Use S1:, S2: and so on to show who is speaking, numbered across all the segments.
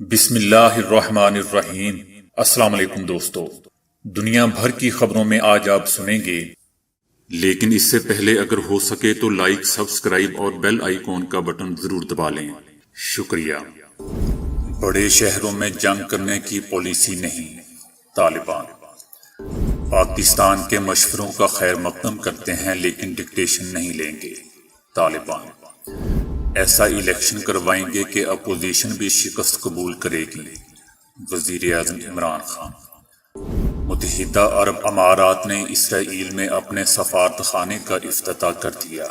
S1: بسم اللہ الرحمن الرحیم۔ السلام علیکم دوستو، دنیا بھر کی خبروں میں آج آپ سنیں گے، لیکن اس سے پہلے اگر ہو سکے تو لائک، سبسکرائب اور بیل آئیکن کا بٹن ضرور دبا لیں۔ شکریہ۔ بڑے شہروں میں جنگ کرنے کی پالیسی نہیں، طالبان۔ پاکستان کے مشوروں کا خیر مقدم کرتے ہیں لیکن ڈکٹیشن نہیں لیں گے، طالبان۔ ایسا الیکشن کروائیں گے کہ اپوزیشن بھی شکست قبول کرے گی، وزیر اعظم عمران خان۔ متحدہ عرب امارات نے اسرائیل میں اپنے سفارت خانے کا افتتاح کر دیا۔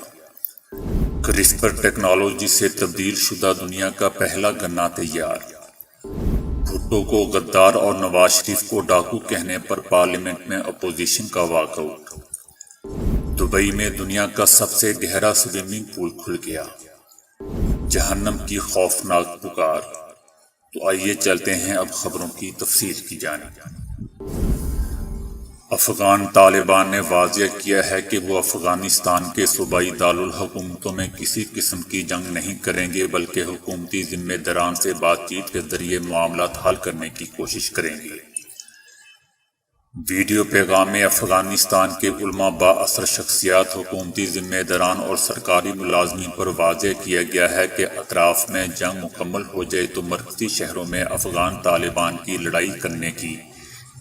S1: کرسپر ٹیکنالوجی سے تبدیل شدہ دنیا کا پہلا گنا تیار۔ بھٹو کو غدار اور نواز شریف کو ڈاکو کہنے پر پارلیمنٹ میں اپوزیشن کا واک آؤٹ۔ دبئی میں دنیا کا سب سے گہرا سوئمنگ پول کھل گیا۔ جہنم کی خوفناک پکار۔ تو آئیے چلتے ہیں اب خبروں کی تفصیل کی جانب۔ افغان طالبان نے واضح کیا ہے کہ وہ افغانستان کے صوبائی دارالحکومتوں میں کسی قسم کی جنگ نہیں کریں گے بلکہ حکومتی ذمہ داران سے بات چیت کے ذریعے معاملات حل کرنے کی کوشش کریں گے۔ ویڈیو پیغام میں افغانستان کے علماء، بااثر شخصیات، حکومتی ذمہ داران اور سرکاری ملازمین پر واضح کیا گیا ہے کہ اطراف میں جنگ مکمل ہو جائے تو مرکزی شہروں میں افغان طالبان کی لڑائی کرنے کی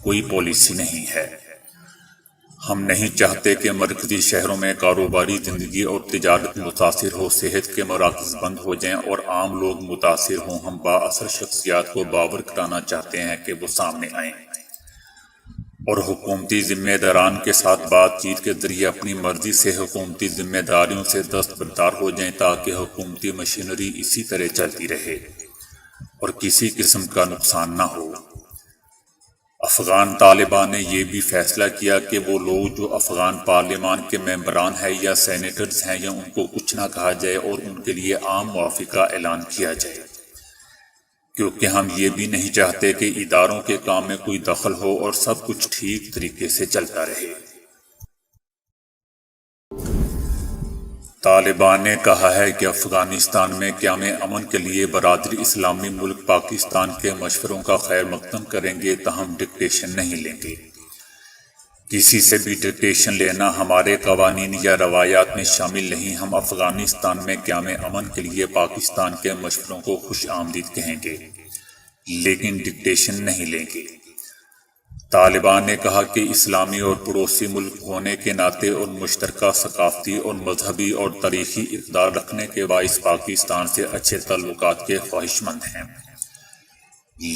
S1: کوئی پالیسی نہیں ہے۔ ہم نہیں چاہتے کہ مرکزی شہروں میں کاروباری زندگی اور تجارت متاثر ہو، صحت کے مراکز بند ہو جائیں اور عام لوگ متاثر ہوں۔ ہم بااثر شخصیات کو باور کرانا چاہتے ہیں کہ وہ سامنے آئیں اور حکومتی ذمہ داران کے ساتھ بات چیت کے ذریعے اپنی مرضی سے حکومتی ذمہ داریوں سے دستبردار ہو جائیں تاکہ حکومتی مشینری اسی طرح چلتی رہے اور کسی قسم کا نقصان نہ ہو۔ افغان طالبان نے یہ بھی فیصلہ کیا کہ وہ لوگ جو افغان پارلیمان کے ممبران ہیں یا سینیٹرز ہیں یا ان کو کچھ نہ کہا جائے اور ان کے لیے عام معافی کا اعلان کیا جائے، کیونکہ ہم یہ بھی نہیں چاہتے کہ اداروں کے کام میں کوئی دخل ہو اور سب کچھ ٹھیک طریقے سے چلتا رہے۔ طالبان نے کہا ہے کہ افغانستان میں قیام امن کے لیے برادری اسلامی ملک پاکستان کے مشوروں کا خیر مقدم کریں گے، تاہم ڈکٹیشن نہیں لیں گے۔ کسی سے بھی ڈکٹیشن لینا ہمارے قوانین یا روایات میں شامل نہیں۔ ہم افغانستان میں قیام امن کے لیے پاکستان کے مشوروں کو خوش آمدید کہیں گے لیکن ڈکٹیشن نہیں لیں گے۔ طالبان نے کہا کہ اسلامی اور پڑوسی ملک ہونے کے ناطے اور مشترکہ ثقافتی اور مذہبی اور تاریخی اقدار رکھنے کے باعث پاکستان سے اچھے تعلقات کے خواہش مند ہیں،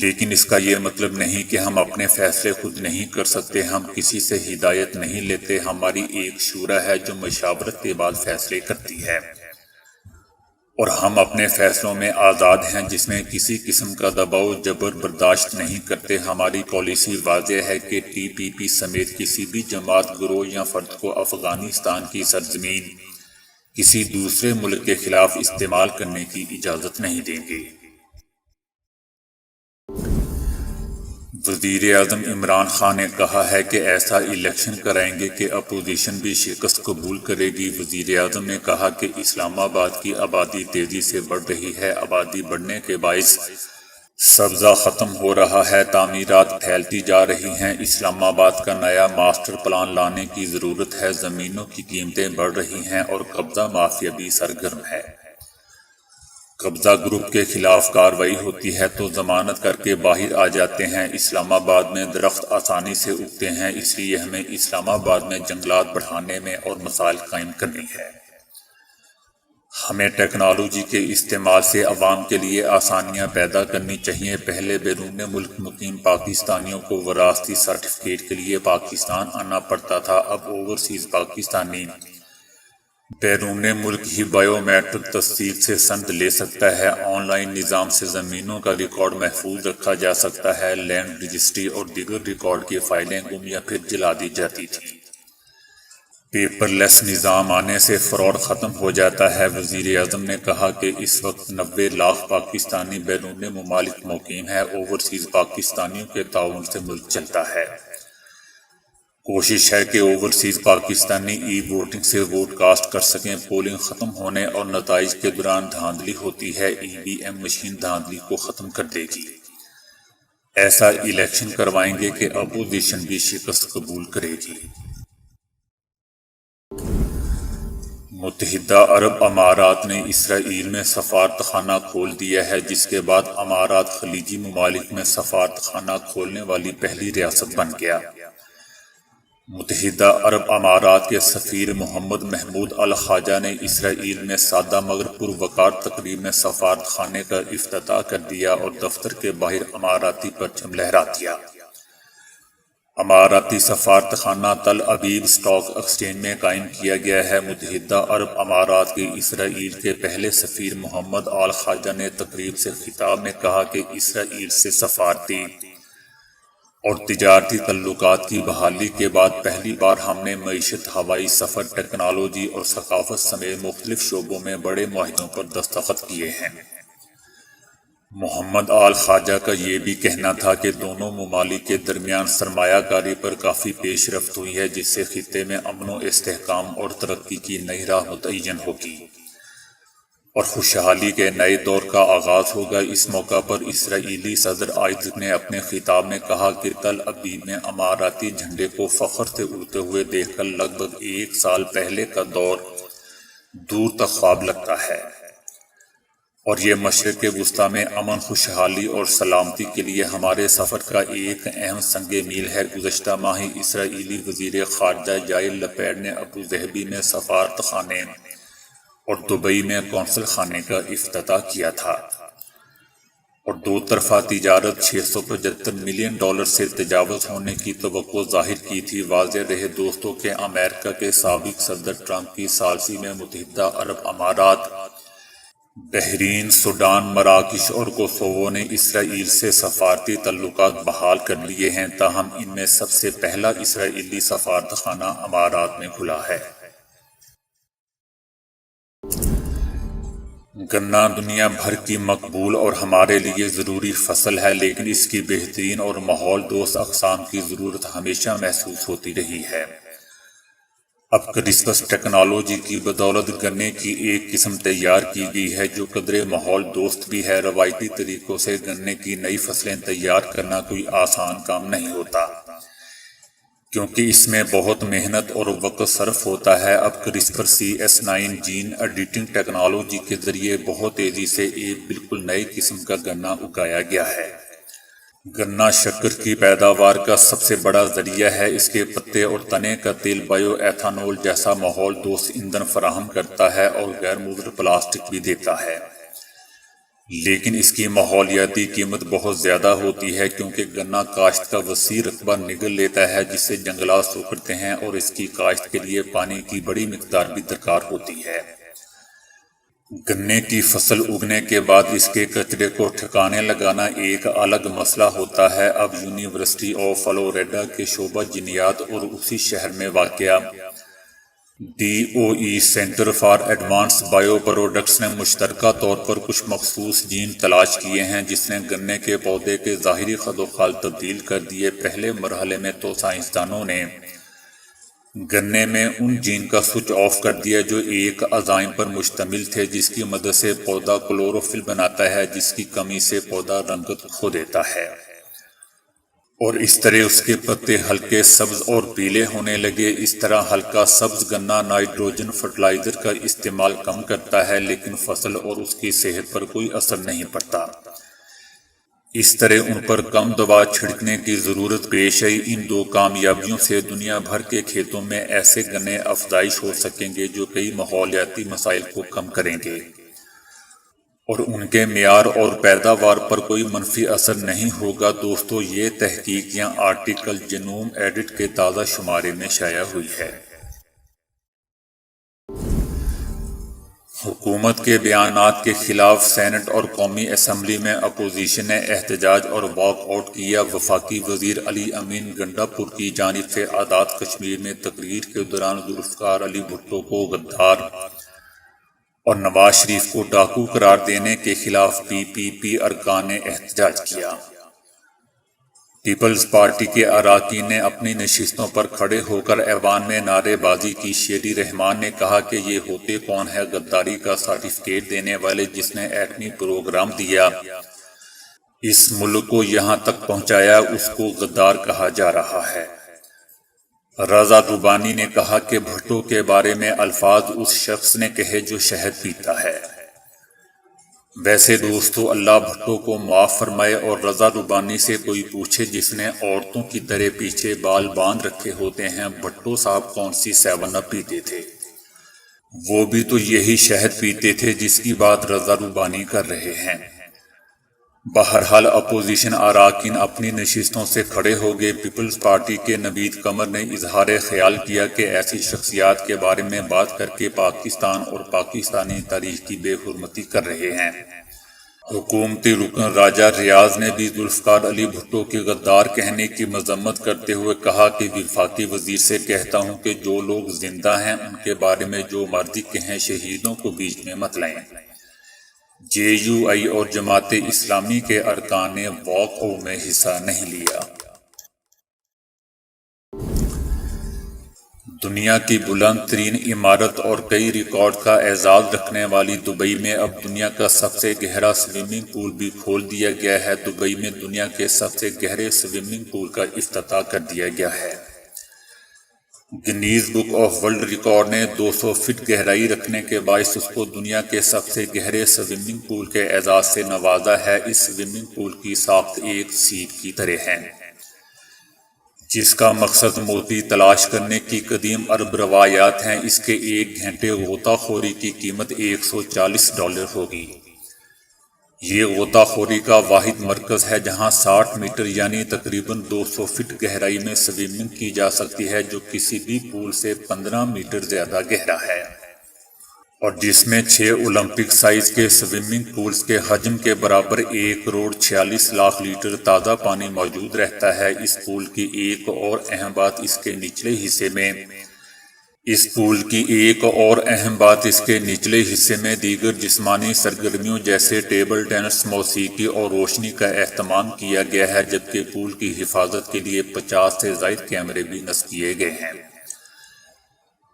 S1: لیکن اس کا یہ مطلب نہیں کہ ہم اپنے فیصلے خود نہیں کر سکتے۔ ہم کسی سے ہدایت نہیں لیتے، ہماری ایک شورا ہے جو مشاورت کے بعد فیصلے کرتی ہے اور ہم اپنے فیصلوں میں آزاد ہیں جس میں کسی قسم کا دباؤ جبر برداشت نہیں کرتے۔ ہماری پالیسی واضح ہے کہ ٹی پی پی سمیت کسی بھی جماعت، گروہ یا فرد کو افغانستان کی سرزمین کسی دوسرے ملک کے خلاف استعمال کرنے کی اجازت نہیں دیں گے۔ وزیر اعظم عمران خان نے کہا ہے کہ ایسا الیکشن کرائیں گے کہ اپوزیشن بھی شکست قبول کرے گی۔ وزیر اعظم نے کہا کہ اسلام آباد کی آبادی تیزی سے بڑھ رہی ہے، آبادی بڑھنے کے باعث سبزہ ختم ہو رہا ہے، تعمیرات پھیلتی جا رہی ہیں، اسلام آباد کا نیا ماسٹر پلان لانے کی ضرورت ہے، زمینوں کی قیمتیں بڑھ رہی ہیں اور قبضہ مافیا بھی سرگرم ہے۔ قبضہ گروپ کے خلاف کارروائی ہوتی ہے تو ضمانت کر کے باہر آ جاتے ہیں۔ اسلام آباد میں درخت آسانی سے اگتے ہیں، اس لیے ہمیں اسلام آباد میں جنگلات بڑھانے میں اور مسائل قائم کرنی ہے۔ ہمیں ٹیکنالوجی کے استعمال سے عوام کے لیے آسانیاں پیدا کرنی چاہیے۔ پہلے بیرون ملک مقیم پاکستانیوں کو وراثتی سرٹیفکیٹ کے لیے پاکستان آنا پڑتا تھا، اب اوورسیز پاکستانی بیرون ملک ہی بائیو میٹرک تصدیق سے سند لے سکتا ہے۔ آن لائن نظام سے زمینوں کا ریکارڈ محفوظ رکھا جا سکتا ہے۔ لینڈ رجسٹری اور دیگر ریکارڈ کی فائلیں گم یا پھر جلا دی جاتی تھیں۔ پیپر لیس نظام آنے سے فراڈ ختم ہو جاتا ہے۔ وزیر اعظم نے کہا کہ اس وقت 90 لاکھ پاکستانی بیرون ممالک مقیم ہیں، اوورسیز پاکستانیوں کے تعاون سے ملک چلتا ہے۔ کوشش ہے کہ اوورسیز پاکستانی ای ووٹنگ سے ووٹ کاسٹ کر سکیں۔ پولنگ ختم ہونے اور نتائج کے دوران دھاندلی ہوتی ہے، ای وی ایم مشین دھاندلی کو ختم کر دے گی۔ ایسا الیکشن کروائیں گے کہ اپوزیشن بھی شکست قبول کرے گی۔ متحدہ عرب امارات نے اسرائیل میں سفارتخانہ کھول دیا ہے، جس کے بعد امارات خلیجی ممالک میں سفارتخانہ کھولنے والی پہلی ریاست بن گیا۔ متحدہ عرب امارات کے سفیر محمد محمود الخواجہ نے اسرائیل میں سادہ مگر پروقار تقریب میں سفارت خانے کا افتتاح کر دیا اور دفتر کے باہر اماراتی پرچم لہرا دیا۔ اماراتی سفارت خانہ تل ابیب اسٹاک ایکسچینج میں قائم کیا گیا ہے۔ متحدہ عرب امارات کے اسرائیل کے پہلے سفیر محمد الخواجہ نے تقریب سے خطاب میں کہا کہ اسرائیل سے سفارتی اور تجارتی تعلقات کی بحالی کے بعد پہلی بار ہم نے معیشت، ہوائی سفر، ٹیکنالوجی اور ثقافت سمیت مختلف شعبوں میں بڑے معاہدوں پر دستخط کیے ہیں۔ محمد الخواجہ کا یہ بھی کہنا تھا کہ دونوں ممالک کے درمیان سرمایہ کاری پر کافی پیش رفت ہوئی ہے، جس سے خطے میں امن و استحکام اور ترقی کی نئی راہ متعین ہوگی اور خوشحالی کے نئے دور کا آغاز ہوگا۔ اس موقع پر اسرائیلی صدر آئزک نے اپنے خطاب میں کہا کہ تل ابیب میں اماراتی جھنڈے کو فخر سے اڑتے ہوئے دیکھ کر لگ بھگ 1 سال پہلے کا دور دور تک خواب لگتا ہے، اور یہ مشرق وسطیٰ میں امن، خوشحالی اور سلامتی کے لیے ہمارے سفر کا ایک اہم سنگ میل ہے۔ گزشتہ ماہ ہی اسرائیلی وزیر خارجہ یائر لپیڈ نے ابوظہبی میں سفارت خانے اور دبئی میں قونصل خانے کا افتتاح کیا تھا، اور 2 طرفہ تجارت $675 ملین سے تجاوز ہونے کی توقع ظاہر کی تھی۔ واضح رہے دوستوں کہ امریکہ کے سابق صدر ٹرمپ کی ثالثی میں متحدہ عرب امارات، بحرین، سوڈان، مراکش اور کوسوو نے اسرائیل سے سفارتی تعلقات بحال کر لیے ہیں، تاہم ان میں سب سے پہلا اسرائیلی سفارتخانہ امارات میں کھلا ہے۔ گنا دنیا بھر کی مقبول اور ہمارے لیے ضروری فصل ہے، لیکن اس کی بہترین اور ماحول دوست اقسام کی ضرورت ہمیشہ محسوس ہوتی رہی ہے۔ اب کرسپس ٹیکنالوجی کی بدولت گنے کی ایک قسم تیار کی گئی ہے جو قدرے ماحول دوست بھی ہے۔ روایتی طریقوں سے گنے کی نئی فصلیں تیار کرنا کوئی آسان کام نہیں ہوتا، کیونکہ اس میں بہت محنت اور وقت صرف ہوتا ہے۔ اب کرسپر CS9 جین ایڈیٹنگ ٹیکنالوجی کے ذریعے بہت تیزی سے ایک بالکل نئی قسم کا گنا اگایا گیا ہے۔ گنا شکر کی پیداوار کا سب سے بڑا ذریعہ ہے۔ اس کے پتے اور تنے کا تیل بائیو ایتھانول جیسا ماحول دوست ایندھن فراہم کرتا ہے اور غیر مضر پلاسٹک بھی دیتا ہے، لیکن اس کی ماحولیاتی قیمت بہت زیادہ ہوتی ہے، کیونکہ گنا کاشت کا وسیع رقبہ نگل لیتا ہے جس سے جنگلات سوکھتے ہیں، اور اس کی کاشت کے لیے پانی کی بڑی مقدار بھی درکار ہوتی ہے۔ گنے کی فصل اگنے کے بعد اس کے کچرے کو ٹھکانے لگانا ایک الگ مسئلہ ہوتا ہے۔ اب یونیورسٹی آف فلوریڈا کے شعبہ جینیات اور اسی شہر میں واقع DOE centre for advance bio products نے مشترکہ طور پر کچھ مخصوص جین تلاش کیے ہیں جس نے گنے کے پودے کے ظاہری خد و خال تبدیل کر دیے۔ پہلے مرحلے میں تو سائنسدانوں نے گنے میں ان جین کا سوئچ آف کر دیا جو ایک انزائم پر مشتمل تھے جس کی مدد سے پودا کلوروفل بناتا ہے، جس کی کمی سے پودا رنگت کھو دیتا ہے، اور اس طرح اس کے پتے ہلکے سبز اور پیلے ہونے لگے۔ اس طرح ہلکا سبز گنا نائٹروجن فرٹیلائزر کا استعمال کم کرتا ہے، لیکن فصل اور اس کی صحت پر کوئی اثر نہیں پڑتا۔ اس طرح ان پر کم دوا چھڑکنے کی ضرورت پیش آئی۔ ان 2 کامیابیوں سے دنیا بھر کے کھیتوں میں ایسے گنے افزائش ہو سکیں گے جو کئی ماحولیاتی مسائل کو کم کریں گے، اور ان کے معیار اور پیداوار پر کوئی منفی اثر نہیں ہوگا۔ دوستو، یہ تحقیق یا آرٹیکل جینوم ایڈٹ کے تازہ شمارے میں شائع ہوئی ہے۔ حکومت کے بیانات کے خلاف سینٹ اور قومی اسمبلی میں اپوزیشن نے احتجاج اور واک آؤٹ کیا۔ وفاقی وزیر علی امین گنڈا پور کی جانب سے آزاد کشمیر میں تقریر کے دوران ذوالفقار علی بھٹو کو غدار اور نواز شریف کو ڈاکو قرار دینے کے خلاف PPP ارکان نے احتجاج کیا۔ پیپلز پارٹی کے اراکین نے اپنی نشستوں پر کھڑے ہو کر ایوان میں نعرے بازی کی۔ شیری رحمان نے کہا کہ یہ ہوتے کون ہے غداری کا سرٹیفکیٹ دینے والے جس نے ایٹمی پروگرام دیا، اس ملک کو یہاں تک پہنچایا، اس کو غدار کہا جا رہا ہے۔ رضا ربانی نے کہا کہ بھٹو کے بارے میں الفاظ اس شخص نے کہے جو شہد پیتا ہے۔ ویسے دوستو اللہ بھٹو کو معاف فرمائے، اور رضا ربانی سے کوئی پوچھے جس نے عورتوں کی طرح پیچھے بال باندھ رکھے ہوتے ہیں، بھٹو صاحب کون سی 7 اپ پیتے تھے؟ وہ بھی تو یہی شہد پیتے تھے جس کی بات رضا ربانی کر رہے ہیں۔ بہرحال اپوزیشن اراکین اپنی نشستوں سے کھڑے ہو گئے۔ پیپلز پارٹی کے نوید قمر نے اظہار خیال کیا کہ ایسی شخصیات کے بارے میں بات کر کے پاکستان اور پاکستانی تاریخ کی بے حرمتی کر رہے ہیں۔ حکومتی رکن راجہ ریاض نے بھی ذوالفقار علی بھٹو کے غدار کہنے کی مذمت کرتے ہوئے کہا کہ وفاقی وزیر سے کہتا ہوں کہ جو لوگ زندہ ہیں ان کے بارے میں جو مرضی کہیں، شہیدوں کو بیچ میں مت لائیں۔ جے یو آئی اور جماعت اسلامی کے ارکان نے واک آؤٹ میں حصہ نہیں لیا۔ دنیا کی بلند ترین عمارت اور کئی ریکارڈ کا اعزاز رکھنے والی دبئی میں اب دنیا کا سب سے گہرا سوئمنگ پول بھی کھول دیا گیا ہے۔ دبئی میں دنیا کے سب سے گہرے سوئمنگ پول کا افتتاح کر دیا گیا ہے۔ Guinness book of world record نے 200 فٹ گہرائی رکھنے کے باعث اس کو دنیا کے سب سے گہرے سوئمنگ پول کے اعزاز سے نوازا ہے۔ اس سوئمنگ پول کی ساخت ایک سیپ کی طرح ہے جس کا مقصد موتی تلاش کرنے کی قدیم عرب روایات ہیں۔ اس کے 1 گھنٹے غوطہ خوری کی قیمت $140 ہوگی۔ یہ غوطہ خوری کا واحد مرکز ہے جہاں 60 میٹر یعنی تقریباً 200 فٹ گہرائی میں سوئمنگ کی جا سکتی ہے، جو کسی بھی پول سے 15 میٹر زیادہ گہرا ہے، اور جس میں 6 اولمپک سائز کے سوئمنگ پولز کے حجم کے برابر 1,46,00,000 لیٹر تازہ پانی موجود رہتا ہے۔ اس پول کی ایک اور اہم بات اس کے نچلے حصے میں دیگر جسمانی سرگرمیوں جیسے ٹیبل ٹینس، موسیقی اور روشنی کا اہتمام کیا گیا ہے، جبکہ پول کی حفاظت کے لیے 50 سے زائد کیمرے بھی نصب کیے گئے ہیں۔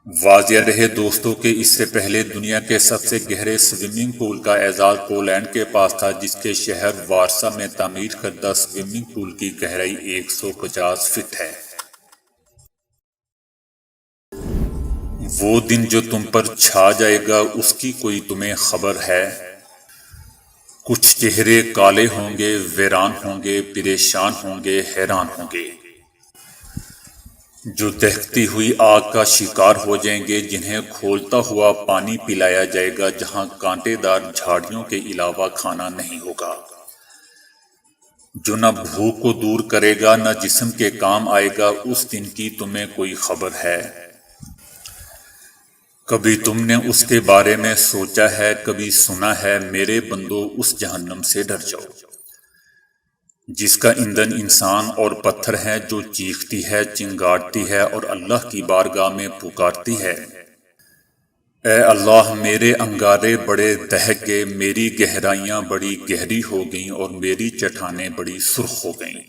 S1: واضح رہے دوستوں کہ اس سے پہلے دنیا کے سب سے گہرے سوئمنگ پول کا اعزاز پولینڈ کے پاس تھا، جس کے شہر وارسا میں تعمیر کردہ سوئمنگ پول کی گہرائی 150 فٹ ہے۔ وہ دن جو تم پر چھا جائے گا اس کی کوئی تمہیں خبر ہے؟ کچھ چہرے کالے ہوں گے، ویران ہوں گے، پریشان ہوں گے، حیران ہوں گے، جو دہکتی ہوئی آگ کا شکار ہو جائیں گے، جنہیں کھولتا ہوا پانی پلایا جائے گا، جہاں کانٹے دار جھاڑیوں کے علاوہ کھانا نہیں ہوگا، جو نہ بھوک کو دور کرے گا نہ جسم کے کام آئے گا۔ اس دن کی تمہیں کوئی خبر ہے؟ کبھی تم نے اس کے بارے میں سوچا ہے، کبھی سنا ہے؟ میرے بندو، اس جہنم سے ڈر جاؤ جس کا ایندھن انسان اور پتھر ہیں، جو چیختی ہے، چنگاڑتی ہے اور اللہ کی بارگاہ میں پکارتی ہے، اے اللہ میرے انگارے بڑے دہک گئے، میری گہرائیاں بڑی گہری ہو گئیں اور میری چٹانیں بڑی سرخ ہو گئیں،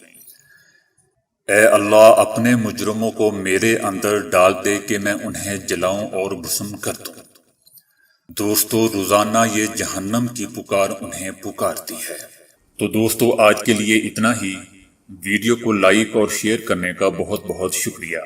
S1: اے اللہ اپنے مجرموں کو میرے اندر ڈال دے کہ میں انہیں جلاؤں اور بھسم کر دوں۔ دوستو روزانہ یہ جہنم کی پکار انہیں پکارتی ہے۔ تو دوستو آج کے لیے اتنا ہی۔ ویڈیو کو لائک اور شیئر کرنے کا بہت بہت شکریہ۔